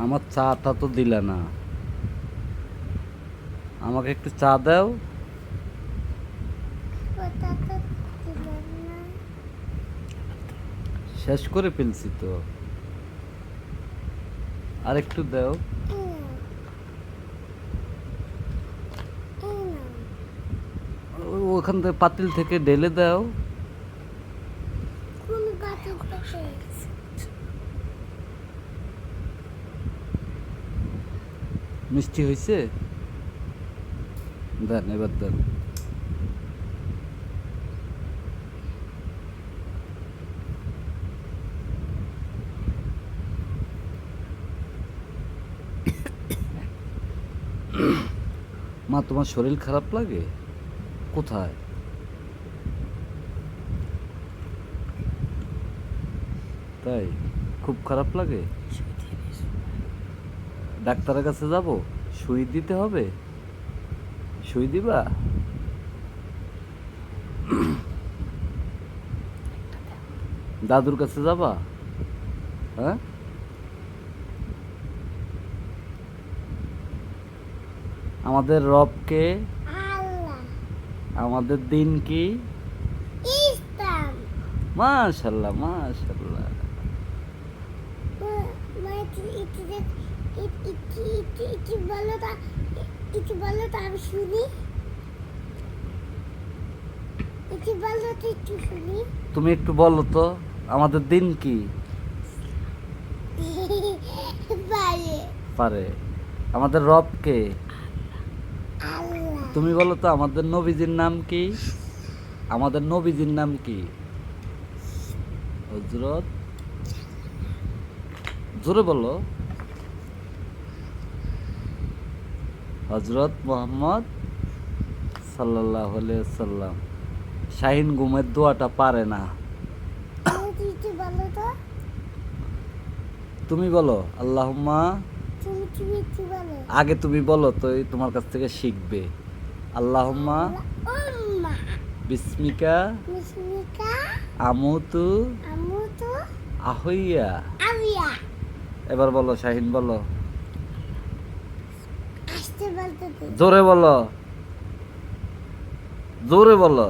আমার চাটা তো দিলে না, আমাকে একটু চা দাও। ওটা তো দিলেন না। শেষ করে ফেলছি তো, আর একটু দাও। এই নাও, এই নাও। ওখান থেকে পাতিল থেকে ঢেলে দাও। কোন বাটির থেকে? মিষ্টি হয়েছে? দেন, এবার দেন। মা, তোমার শরীর খারাপ লাগে? কোথায়? তাই? খুব খারাপ লাগে? ডাক্তারের কাছে যাব? সুই দিতে হবে? সুই দিবা? দাদুর কাছে যাবা? হ্যাঁ? আমাদের রবকে, আল্লাহ। আমাদের দিন কি? ইসলাম। মাশাল্লাহ, মাশাল্লাহ। মা ইতি বলো তা, ইতি বলো তা আমি শুনি। ইতি বলো তো একটু শুনি। তুমি একটু বলো তো, আমাদের দিন কি? পারে। পারে। আমাদের রবকে? আল্লাহ। তুমি বলো তো, আমাদের নবীজির নাম কি? আমাদের নবীজির নাম কি? হযরত, জোরে বলো। হযরত মুহাম্মদ সাল্লাল্লাহু আলাইহি ওয়াসাল্লাম। শাহিন ঘুমের দোয়াটা পারে না। ইতি বলো তো। তুমি বলো, আল্লাহুম্মা। তুমি ইতি বলো। আগে তুমি বলো তো, তোমার কাছ থেকে শিখবে। আল্লাহুম্মা উম্মা বিসমিকা মিসমিকা আমুতু আমুতু আহইয়া। আবিয়া। এবার বলো, শাহিন বলো। আসতে বলতে দে। জোরে বলো, জোরে বলো।